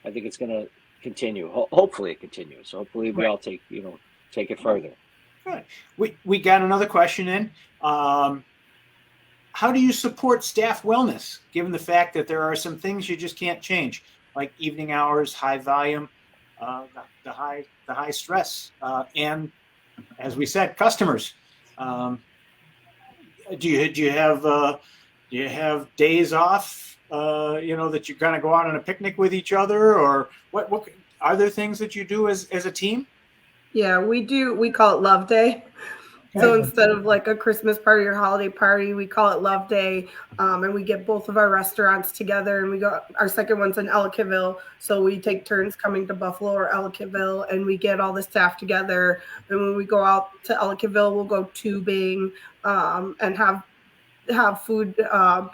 I think it's going to continue. Hopefully it continues. Hopefully we all take it further. Good. We got another question in. How do you support staff wellness, given the fact that there are some things you just can't change, like evening hours, high volume, the high stress, and as we said, customers. Do you have days off? That you're going to go out on a picnic with each other, or what are there things that you do as a team? Yeah, we do. We call it Love Day. So instead of like a Christmas party or holiday party, we call it Love Day. And we get both of our restaurants together, and we go, our second one's in Ellicottville. So we take turns coming to Buffalo or Ellicottville, and we get all the staff together. And when we go out to Ellicottville, we'll go tubing and have food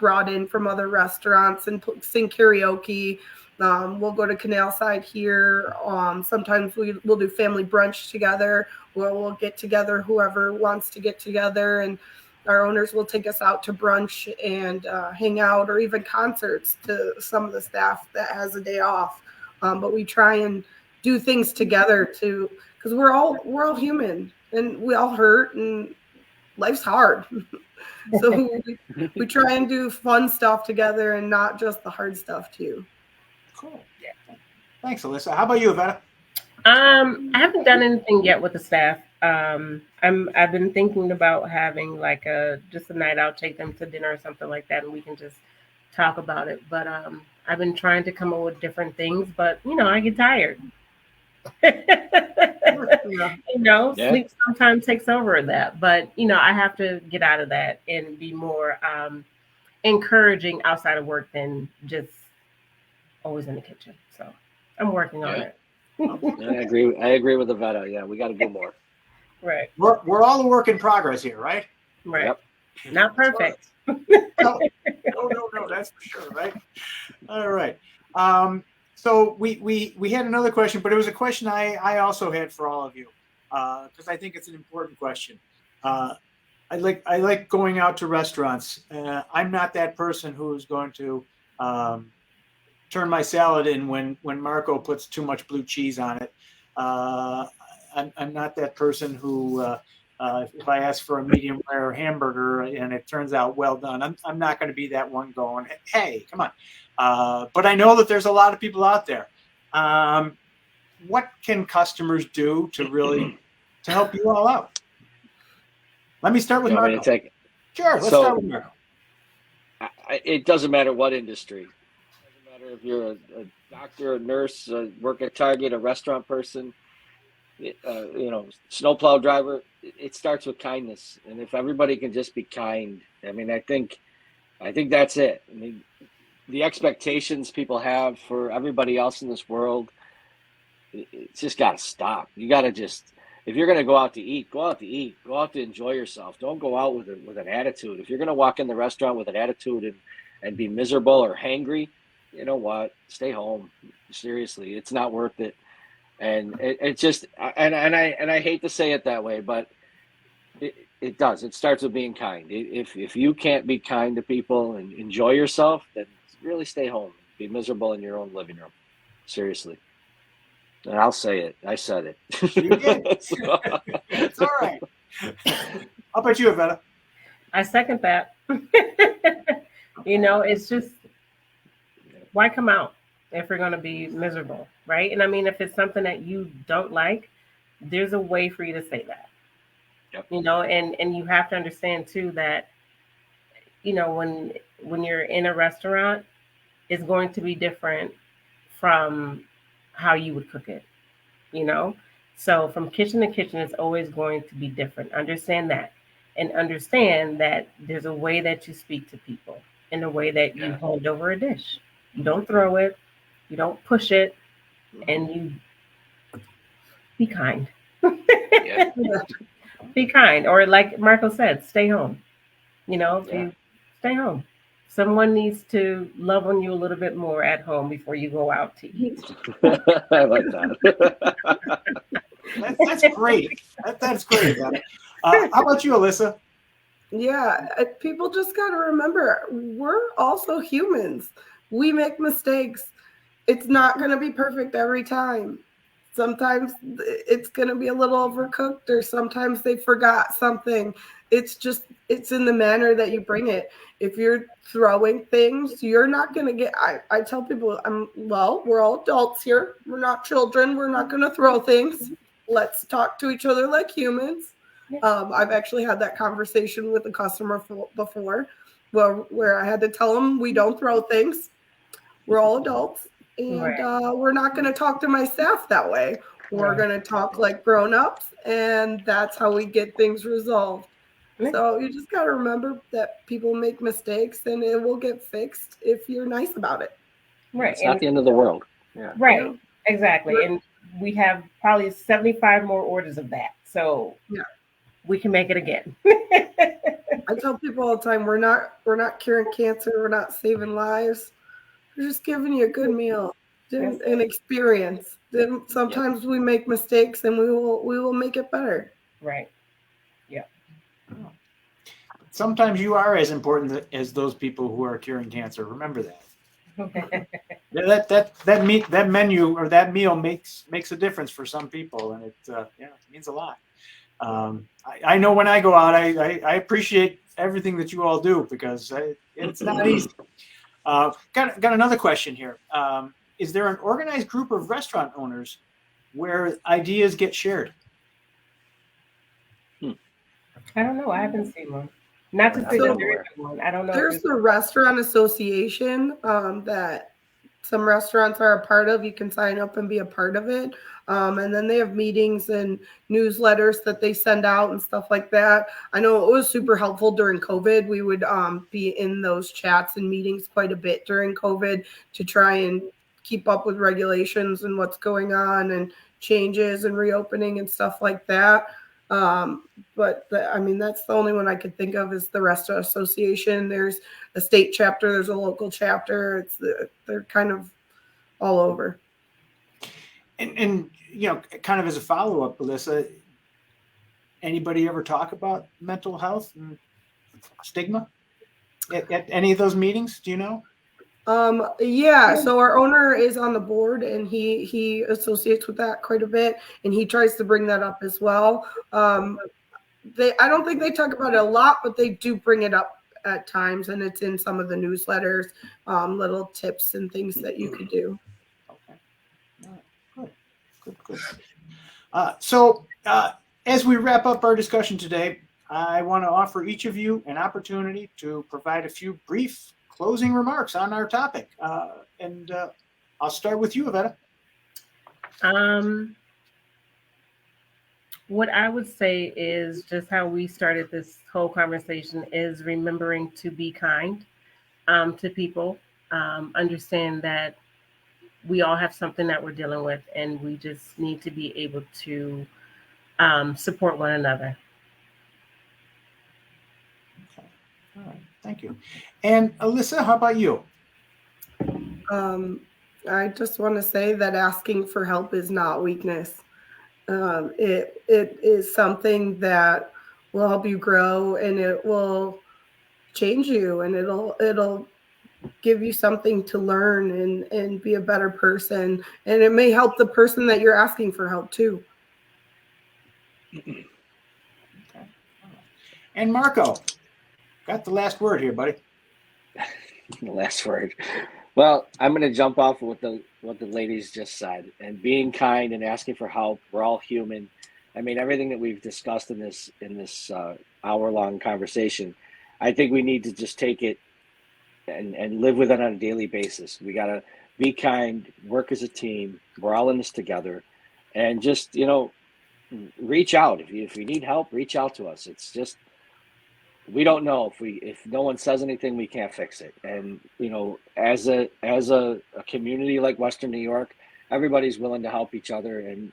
brought in from other restaurants and sing karaoke. We'll go to Canal Side here. Sometimes we'll do family brunch together, where we'll get together, whoever wants to get together, and our owners will take us out to brunch and hang out, or even concerts to some of the staff that has a day off. But we try and do things together too, because we're all human and we all hurt and life's hard. So we try and do fun stuff together and not just the hard stuff too. Cool. Yeah. Thanks, Alyssa. How about you, Evetta? I haven't done anything yet with the staff. I've been thinking about having like just a night out, take them to dinner or something like that, and we can just talk about it. But I've been trying to come up with different things, but I get tired. Sleep sometimes takes over that, but I have to get out of that and be more encouraging outside of work than just always in the kitchen. So I'm working on it. I agree with Evetta. Yeah, we got to do more. Right. We're all a work in progress here, right? Right. Yep. Not perfect. No, that's for sure, right? All right. So we had another question, but it was a question I also had for all of you, because I think it's an important question. I like going out to restaurants. I'm not that person who's going to turn my salad in when Marco puts too much blue cheese on it. I'm not that person who, if I ask for a medium rare hamburger and it turns out well done, I'm not going to be that one going, hey, come on. But I know that there's a lot of people out there. What can customers do to help you all out? Let me start with Marco. Sure, let's start with Marco. It doesn't matter what industry. It doesn't matter if you're a doctor, a nurse, work at Target, a restaurant person. snowplow driver. It starts with kindness, and if everybody can just be kind, I mean, I think that's it. I mean, the expectations people have for everybody else in this world, it's just got to stop. You got to just, if you're going to go out to eat, go out to eat. Go out to enjoy yourself. Don't go out with an attitude. If you're going to walk in the restaurant with an attitude and be miserable or hangry, you know what? Stay home. Seriously, it's not worth it. And it just, and I hate to say it that way, but it does. It starts with being kind. If you can't be kind to people and enjoy yourself, then really stay home. Be miserable in your own living room. Seriously. And I'll say it. I said it. You did. It's all right. How about you, Evetta? I second that. It's just, why come out if we're going to be miserable, right? And I mean, if it's something that you don't like, there's a way for you to say that. Yep. And you have to understand too that, when you're in a restaurant, it's going to be different from how you would cook it, So from kitchen to kitchen, it's always going to be different. Understand that. And understand that there's a way that you speak to people and a way that you hold over a dish. You don't throw it, you don't push it, and you be kind. Yeah. Be kind. Or like Marco said, stay home. If you stay home. Someone needs to love on you a little bit more at home before you go out to eat. I like that. That's great. That's great. How about you, Alyssa? Yeah, people just got to remember, we're also humans. We make mistakes. It's not going to be perfect every time. Sometimes it's going to be a little overcooked, or sometimes they forgot something. It's in the manner that you bring it. If you're throwing things, you're not going to get, I tell people, we're all adults here. We're not children. We're not going to throw things. Let's talk to each other like humans. I've actually had that conversation with a customer before where I had to tell them we don't throw things. We're all adults. And we're not going to talk to my staff that way. We're going to talk like grown-ups, and that's how we get things resolved. So you just got to remember that people make mistakes, and it will get fixed if you're nice about it. Right. It's not the end of the world. Yeah. Right. Exactly. And we have probably 75 more orders of that. So we can make it again. I tell people all the time, we're not curing cancer. We're not saving lives. We're just giving you a good meal, an experience. Then sometimes we make mistakes, and we will make it better. Right. Yeah. Sometimes you are as important as those people who are curing cancer. Remember that. that menu or that meal makes a difference for some people, and it means a lot. I know when I go out, I appreciate everything that you all do, because it's not easy. Got another question here. Is there an organized group of restaurant owners where ideas get shared? I don't know. I haven't seen one. Not to say that there isn't one. I don't know. There's the restaurant association that some restaurants are a part of. You can sign up and be a part of it. And then they have meetings and newsletters that they send out and stuff like that. I know it was super helpful during COVID. We would be in those chats and meetings quite a bit during COVID to try and keep up with regulations and what's going on and changes and reopening and stuff like that. But that's the only one I could think of is the Restaurant Association. There's a state chapter, there's a local chapter. They're kind of all over. And kind of as a follow-up, Alyssa, anybody ever talk about mental health and stigma at any of those meetings? Do you know? So our owner is on the board, and he associates with that quite a bit, and he tries to bring that up as well. I don't think they talk about it a lot, but they do bring it up at times, and it's in some of the newsletters, little tips and things that you could do. Okay. Good. So as we wrap up our discussion today, I want to offer each of you an opportunity to provide a few brief closing remarks on our topic. And I'll start with you, Evetta. What I would say is just how we started this whole conversation is remembering to be kind to people. Understand that we all have something that we're dealing with, and we just need to be able to support one another. Okay. All right. Thank you. And Alyssa, how about you? I just want to say that asking for help is not weakness. It is something that will help you grow, and it will change you, and it'll give you something to learn and be a better person, and it may help the person that you're asking for help too. Okay. All right. And Marco, got the last word here, buddy. The last word. Well, I'm going to jump off what the ladies just said, and being kind and asking for help. We're all human. I mean, everything that we've discussed in this hour-long conversation, I think we need to just take it and live with it on a daily basis. We got to be kind, work as a team. We're all in this together, and just, reach out. If you need help, reach out to us. It's just, we don't know if no one says anything, we can't fix it. And as a community like Western New York, everybody's willing to help each other. And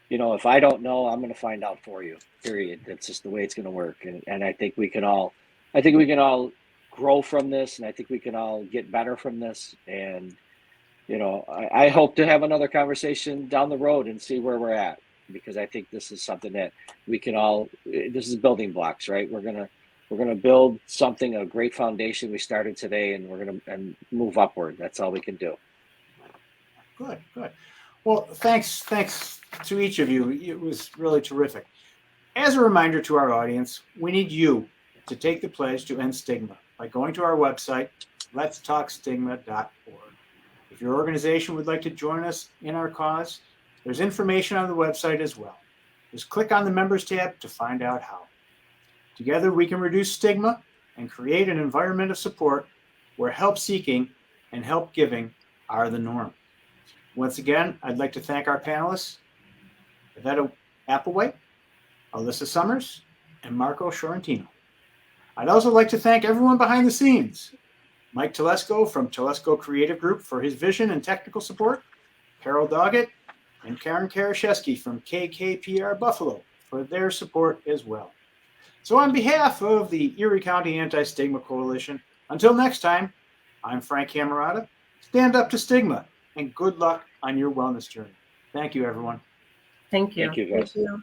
if I don't know, I'm going to find out for you. Period. That's just the way it's going to work. And I think we can all grow from this, and I think we can all get better from this. And I hope to have another conversation down the road and see where we're at, because I think this is something that we can all. This is building blocks, right? We're gonna build something, a great foundation we started today, and we're gonna move upward. That's all we can do. Good. Well, thanks to each of you. It was really terrific. As a reminder to our audience, we need you to take the pledge to end stigma by going to our website, letstalkstigma.org. If your organization would like to join us in our cause, there's information on the website as well. Just click on the Members tab to find out how. Together, we can reduce stigma and create an environment of support where help seeking and help giving are the norm. Once again, I'd like to thank our panelists, Evetta Applewhite, Alyssa Summers, and Marco Sciortino. I'd also like to thank everyone behind the scenes, Mike Telesco from Telesco Creative Group for his vision and technical support, Carol Doggett, and Karen Karaszewski from KKPR Buffalo for their support as well. So on behalf of the Erie County Anti-Stigma Coalition, until next time, I'm Frank Cammarata. Stand up to stigma, and good luck on your wellness journey. Thank you, everyone. Thank you. Thank you, guys. Thank you.